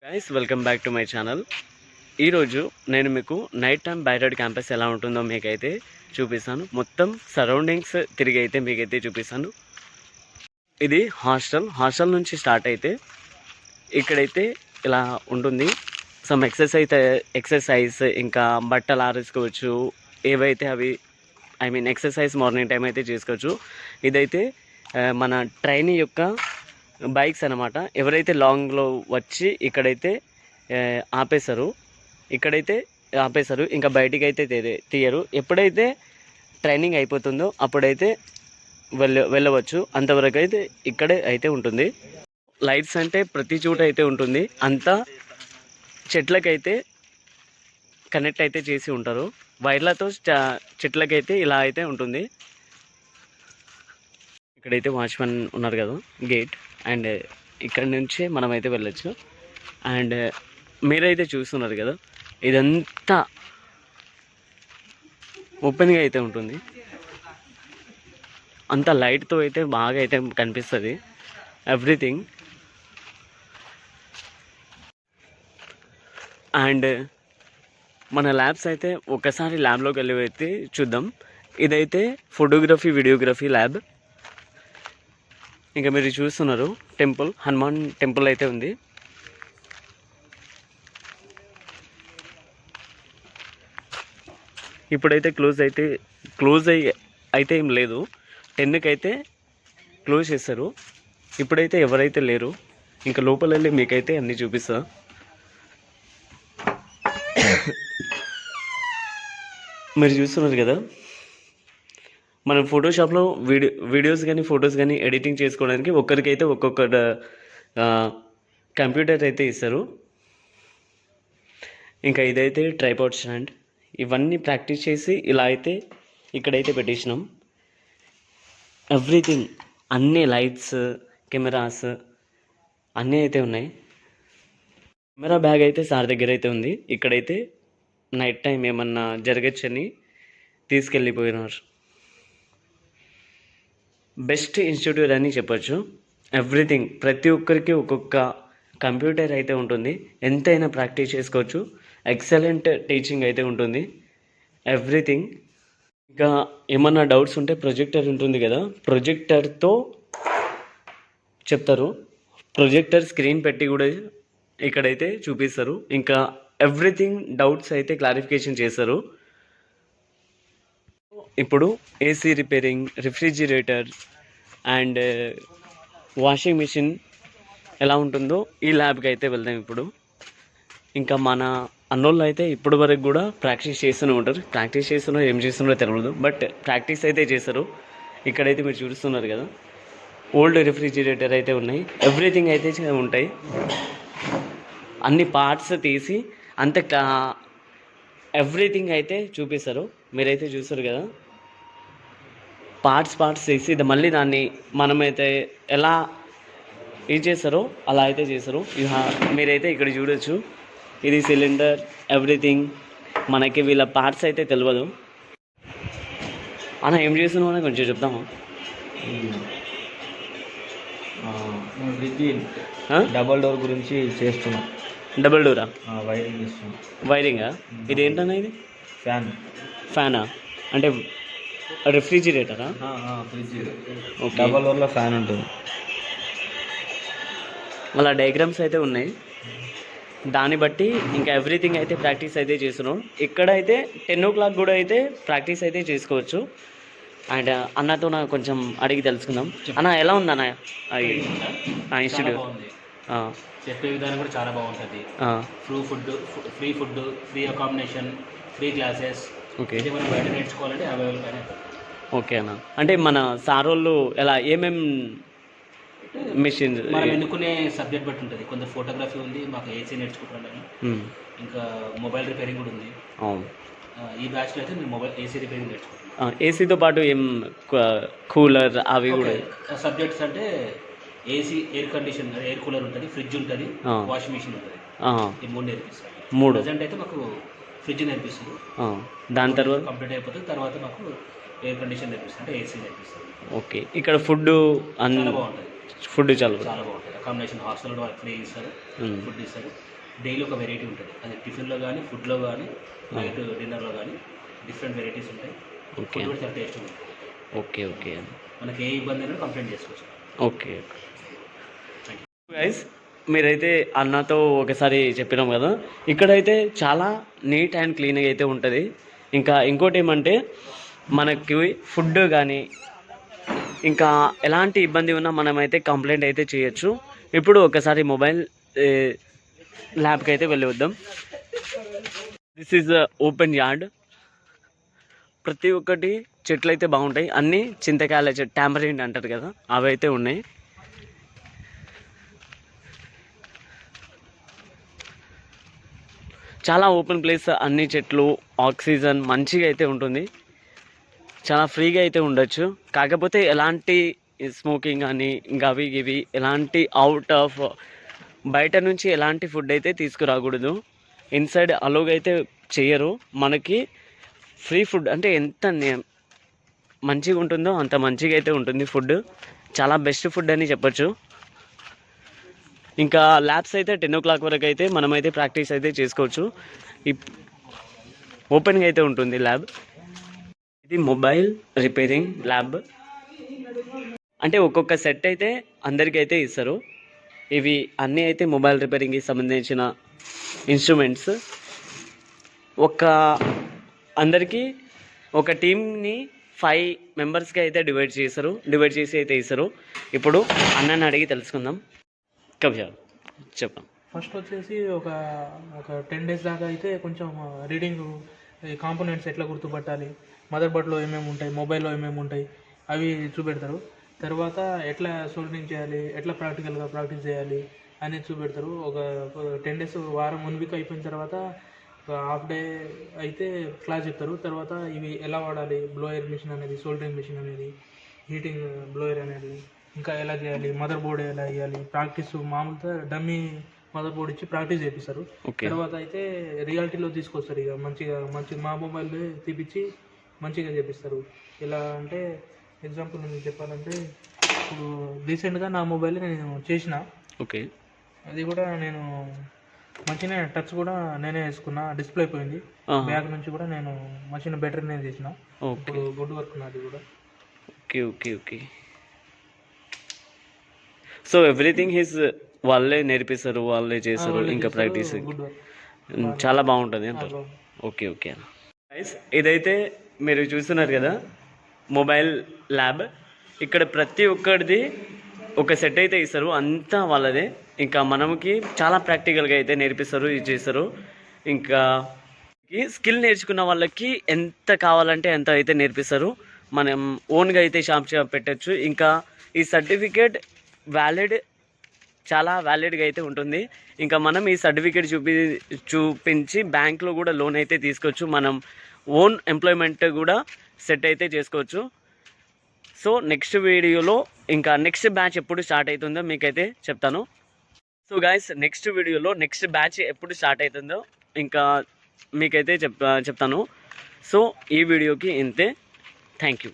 Guys welcome back to my channel. ఈరోజు నేను మీకు నైట్ టైం బైరోడ్ క్యాంపస్ ఎలా ఉంటుందో మీకైతే చూపిస్తాను. మొత్తం సరౌండింగ్స్ తిరిగి అయితే మీకైతే చూపిస్తాను. ఇది హాస్టల్ నుంచి స్టార్ట్ అయితే ఇక్కడైతే ఇలా ఉంటుంది. సమ్ ఎక్సర్సైజ్ ఇంకా బట్టలు ఆరేసుకోవచ్చు, ఏవైతే అవి ఎక్సర్సైజ్ మార్నింగ్ టైం అయితే చేసుకోవచ్చు. ఇదైతే మన ట్రైన్ యొక్క బైక్స్ అనమాట. ఎవరైతే లాంగ్లో వచ్చి ఇక్కడైతే ఆపేశారు ఇంకా బయటికి అయితే తీయరు. ఎప్పుడైతే ట్రైనింగ్ అయిపోతుందో అప్పుడైతే వెళ్ళవచ్చు. అంతవరకు అయితే ఇక్కడే అయితే ఉంటుంది. లైట్స్ అంటే ప్రతి చోట అయితే ఉంటుంది. అంతా చెట్లకైతే కనెక్ట్ అయితే చేసి ఉంటారు. వైర్లతో చెట్లకైతే ఇలా అయితే ఉంటుంది. ఇక్కడైతే వాచ్మెన్ ఉన్నారు కదా, గేట్. అండ్ ఇక్కడ నుంచే మనమైతే వెళ్ళచ్చు. అండ్ మీరైతే చూస్తున్నారు కదా, ఇదంతా ఓపెన్గా అయితే ఉంటుంది. అంతా లైట్తో అయితే బాగా అయితే కనిపిస్తుంది ఎవ్రీథింగ్. అండ్ మన ల్యాబ్స్ అయితే ఒకసారి ల్యాబ్లోకి వెళ్ళి అయితే చూద్దాం. ఇదైతే ఫోటోగ్రఫీ వీడియోగ్రఫీ ల్యాబ్. ఇంకా మీరు చూస్తున్నారు టెంపుల్, హనుమాన్ టెంపుల్ అయితే ఉంది. ఇప్పుడైతే క్లోజ్ అయితే ఏం లేదు. 10కి అయితే క్లోజ్ చేస్తారు. ఇప్పుడైతే ఎవరైతే లేరు. ఇంకా లోపల వెళ్ళి మీకైతే అన్నీ చూపిస్తా. మీరు చూస్తున్నారు కదా, మనం ఫోటోషాప్లో వీడియోస్ కానీ ఫొటోస్ కానీ ఎడిటింగ్ చేసుకోవడానికి ఒక్కరికైతే ఒక్కొక్క కంప్యూటర్ అయితే ఇస్తారు. ఇంకా ఇదైతే ట్రైపాడ్ స్టాండ్. ఇవన్నీ ప్రాక్టీస్ చేసి ఇలా అయితే ఇక్కడైతే పెట్టేసినాం. ఎవ్రీథింగ్, అన్ని లైట్స్, కెమెరాస్ అన్నీ అయితే ఉన్నాయి. కెమెరా బ్యాగ్ అయితే సార్ దగ్గర అయితే ఉంది. ఇక్కడైతే నైట్ టైం ఏమన్నా జరగచ్చని తీసుకెళ్ళిపోయినారు. బెస్ట్ ఇన్స్టిట్యూట్ అని చెప్పొచ్చు. ఎవ్రీథింగ్, ప్రతి ఒక్కరికి ఒక్కొక్క కంప్యూటర్ అయితే ఉంటుంది. ఎంతైనా ప్రాక్టీస్ చేసుకోవచ్చు. ఎక్సలెంట్ టీచింగ్ అయితే ఉంటుంది. ఎవ్రీథింగ్. ఇంకా ఏమన్నా డౌట్స్ ఉంటే ప్రొజెక్టర్ ఉంటుంది కదా, ప్రొజెక్టర్తో చెప్తారు. ప్రొజెక్టర్ స్క్రీన్ పెట్టి కూడా ఇక్కడైతే చూపిస్తారు. ఇంకా ఎవ్రీథింగ్ డౌట్స్ అయితే క్లారిఫికేషన్ చేస్తారు. ఇప్పుడు AC repairing, refrigerator and washing machine ఎలా ఉంటుందో ఈ ల్యాబ్కి అయితే వెళ్దాం ఇప్పుడు. ఇంకా మన అన్నోళ్ళు అయితే ఇప్పటి వరకు కూడా ప్రాక్టీస్ చేస్తూనే ఉంటారు. ప్రాక్టీస్ చేస్తున్నారో ఏం చేస్తున్నారో తెలియదు, బట్ ప్రాక్టీస్ అయితే చేస్తారు. ఇక్కడైతే మీరు చూస్తున్నారు కదా, ఓల్డ్ రిఫ్రిజిరేటర్ అయితే ఉన్నాయి. ఎవ్రీథింగ్ అయితే ఉంటాయి. అన్ని పార్ట్స్ తీసి అంత ఎవ్రీథింగ్ అయితే చూపిస్తారు. మీరైతే చూస్తారు కదా, పార్ట్స్ తీసి మళ్ళీ దాన్ని మనమైతే ఎలా ఏం చేస్తారో అలా అయితే చేస్తారు. మీరైతే ఇక్కడ చూడొచ్చు. ఇది సిలిండర్, ఎవ్రీథింగ్. మనకి వీళ్ళ పార్ట్స్ అయితే తెలియదు. అన్న ఏం చేస్తున్నావు అని కొంచెం చెప్తామా? డబల్ డోర్ గురించి చేస్తున్నా. Double Dora? వైరింగ్ చేస్తున్నా. వైరింగా? ఇది ఏంటన్నా? ఇది ఫ్యానా? అంటే రిఫ్రిజిరేటరా? ఫ్రిడ్జ్. డబల్ డోర్లో ఫ్యాన్ ఉంటుంది. అలా డయాగ్రామ్స్ అయితే ఉన్నాయి. దాన్ని బట్టి ఇంకా ఎవ్రీథింగ్ అయితే ప్రాక్టీస్ అయితే చేస్తున్నాం. ఇక్కడైతే 10 o'clock కూడా అయితే ప్రాక్టీస్ అయితే చేసుకోవచ్చు. అండ్ అన్నతో నాకు కొంచెం అడిగి తెలుసుకుందాం. అన్న ఎలా ఉంది అన్న ఇన్స్టిట్యూట్? చెప్పే విధానం కూడా చాలా బాగుంటుంది. Free food, free accommodation, free classes. Okay. మనం బయట నేర్చుకోవాలంటే అవైలబుల్. ఓకే అన్న. అంటే మన సార్ వాళ్ళు ఎలా ఏమేమి మిషన్ మనం ఎన్నుకునే సబ్జెక్ట్ బట్టి ఉంటుంది. కొంత ఫోటోగ్రఫీ ఉంది, మాకు ఏసీ నేర్చుకుంటాను. ఇంకా మొబైల్ రిపేరింగ్ కూడా ఉంది. ఈ బ్యాచ్లో అయితే నేను ఏసీ రిపేరింగ్ నేర్చుకుంటాను. ఏసీతో పాటు ఏం కూలర్ అవి కూడా సబ్జెక్ట్స్ అంటే AC, air condition, air cooler ఉంటుంది, ఫ్రిడ్జ్ ఉంటుంది, వాషింగ్ మిషన్ ఉంటుంది. ఈ 3 నేర్పిస్తారు. 3 ప్రజెంట్ అయితే మాకు ఫ్రిడ్జ్ నేర్పిస్తుంది. దాని తర్వాత కంప్లీట్ అయిపోతుంది. తర్వాత మాకు ఎయిర్ కండిషన్ నేర్పిస్తుంది, అంటే ఏసీ నేర్పిస్తుంది. ఓకే. ఇక్కడ ఫుడ్ చాలా బాగుంటుంది. ఫుడ్ చాలా చాలా బాగుంటుంది. అకామిడేషన్ హాస్టల్ కూడా ఫ్రీ ఇస్తారు, ఫుడ్ ఇస్తారు. డైలీ ఒక వెరైటీ ఉంటుంది, అది టిఫిన్లో కానీ ఫుడ్లో కానీ నైట్ డిన్నర్లో కానీ డిఫరెంట్ వెరైటీస్ ఉంటాయి. ఓకే ఫుడ్ కూడా చాలా టేస్ట్ ఉంటుంది. ఓకే ఓకే మనకి ఏ ఇబ్బంది అయినా కంప్లైంట్ చేసుకోవచ్చు. ఓకే గైస్, మీరైతే అన్నతో ఒకసారి చెప్పినాం కదా, ఇక్కడైతే చాలా నీట్ అండ్ క్లీన్గా అయితే ఉంటుంది. ఇంకా ఇంకోటి ఏమంటే మనకి ఫుడ్ కానీ ఇంకా ఎలాంటి ఇబ్బంది ఉన్నా మనమైతే కంప్లైంట్ అయితే చేయొచ్చు. ఇప్పుడు ఒకసారి మొబైల్ ల్యాబ్కి అయితే వెళ్ళి వద్దాం. This is open yard. ప్రతి ఒక్కటి చెట్లు అయితే బాగుంటాయి, అన్నీ చింతకాయల చెట్టు, టాంబరిన్ అంటారు కదా, అవి అయితే ఉన్నాయి. చాలా ఓపెన్ ప్లేస్, అన్ని చెట్లు, ఆక్సిజన్ మంచిగా అయితే ఉంటుంది, చాలా ఫ్రీగా అయితే ఉండొచ్చు. కాకపోతే ఎలాంటి స్మోకింగ్ కానీ ఇంకా అవి ఇవి ఎలాంటి అవుట్ ఆఫ్ బయట నుంచి ఎలాంటి ఫుడ్ అయితే తీసుకురాకూడదు. ఇన్సైడ్ అలోగ్ అయితే చేయరు. మనకి ఫ్రీ ఫుడ్ అంటే ఎంత మంచిగా ఉంటుందో అంత మంచిగా అయితే ఉంటుంది ఫుడ్. చాలా బెస్ట్ ఫుడ్ అని చెప్పొచ్చు. ఇంకా ల్యాబ్స్ అయితే 10 o'clock వరకు అయితే మనమైతే ప్రాక్టీస్ అయితే చేసుకోవచ్చు. ఓపెన్గా అయితే ఉంటుంది ల్యాబ్. ఇది మొబైల్ రిపేరింగ్ ల్యాబ్. అంటే ఒక్కొక్క సెట్ అయితే అందరికీ అయితే ఇస్తారు. ఇవి అన్నీ అయితే మొబైల్ రిపేరింగ్కి సంబంధించిన ఇన్స్ట్రుమెంట్స్. అందరికీ ఒక టీమ్ని 5 మెంబర్స్కి అయితే డివైడ్ చేసి అయితే ఇస్తారు. ఇప్పుడు అన్నని అడిగి తెలుసుకుందాం. కవిత చెప్పండి. ఫస్ట్ వచ్చేసి ఒక 10 days దాకా అయితే కొంచెం రీడింగ్, కాంపోనెంట్స్ ఎట్లా గుర్తుపట్టాలి, మదర్ బోర్డ్లో ఏమేమి ఉంటాయి, మొబైల్లో ఏమేమి ఉంటాయి అవి చూపెడతారు. తర్వాత ఎట్లా సోల్డరింగ్ చేయాలి, ఎట్లా ప్రాక్టికల్గా ప్రాక్టీస్ చేయాలి అనేది చూపెడతారు. ఒక 10 days, వారం 1 week అయిపోయిన తర్వాత ఒక హాఫ్ డే అయితే క్లాస్ చెప్తారు. తర్వాత ఇవి ఎలా వాడాలి, బ్లోయర్ మిషన్ అనేది, సోల్డరింగ్ మిషన్ అనేది, హీటింగ్ బ్లోయర్ అనేది, ఇంకా ఎలా చేయాలి, మదర్ బోర్డ్ ఎలా వేయాలి, ప్రాక్టీస్ మామూలుగా డమ్మీ మదర్ బోర్డ్ ఇచ్చి ప్రాక్టీస్ చేపిస్తారు. తర్వాత అయితే రియాలిటీలో తీసుకొస్తారు. ఇక మంచి మా మొబైల్ తీపిచ్చి మంచిగా చేపిస్తారు. ఎలా అంటే ఎగ్జాంపుల్ నేను చెప్పాలంటే, ఇప్పుడు రీసెంట్గా నా మొబైల్ నేను చేసిన, ఓకే, అది కూడా నేను మంచిగా టచ్ కూడా నేనే వేసుకున్నా, డిస్ప్లే అయిపోయింది. బ్యాక్ నుంచి కూడా నేను మంచిగా బెటర్ నేను చేసిన. ఇప్పుడు గుడ్ వర్క్ నాది కూడా. Okay okay okay. So everything is వాళ్ళే నేర్పిస్తారు, వాళ్ళే చేస్తారు, ఇంకా ప్రాక్టీస్ చాలా బాగుంటుంది అంటారు. ఓకే ఓకే గైస్, ఇదైతే మీరు చూస్తున్నారు కదా మొబైల్ ల్యాబ్. ఇక్కడ ప్రతి ఒక్కరిది ఒక సెట్ అయితే ఇస్తారు, అంతా వాళ్ళదే. ఇంకా మనకి చాలా ప్రాక్టికల్గా అయితే నేర్పిస్తారు, ఇది చేస్తారు. ఇంకా ఈ స్కిల్ నేర్చుకున్న వాళ్ళకి ఎంత కావాలంటే ఎంత అయితే నేర్పిస్తారు. మనం ఓన్గా అయితే షాప్ పెట్టచ్చు. ఇంకా ఈ సర్టిఫికేట్ చాలా వ్యాలిడ్గా అయితే ఉంటుంది. ఇంకా మనం ఈ సర్టిఫికేట్ చూపించి బ్యాంక్లో కూడా లోన్ అయితే తీసుకోవచ్చు. మనం ఓన్ ఎంప్లాయ్మెంట్ కూడా సెట్ అయితే చేసుకోవచ్చు. సో నెక్స్ట్ వీడియోలో ఇంకా నెక్స్ట్ బ్యాచ్ ఎప్పుడు స్టార్ట్ అవుతుందో మీకైతే చెప్తాను. సో గాయస్, నెక్స్ట్ వీడియోలో నెక్స్ట్ బ్యాచ్ ఎప్పుడు స్టార్ట్ అవుతుందో ఇంకా మీకైతే చెప్తాను. సో ఈ వీడియోకి ఇంతే. Thank you.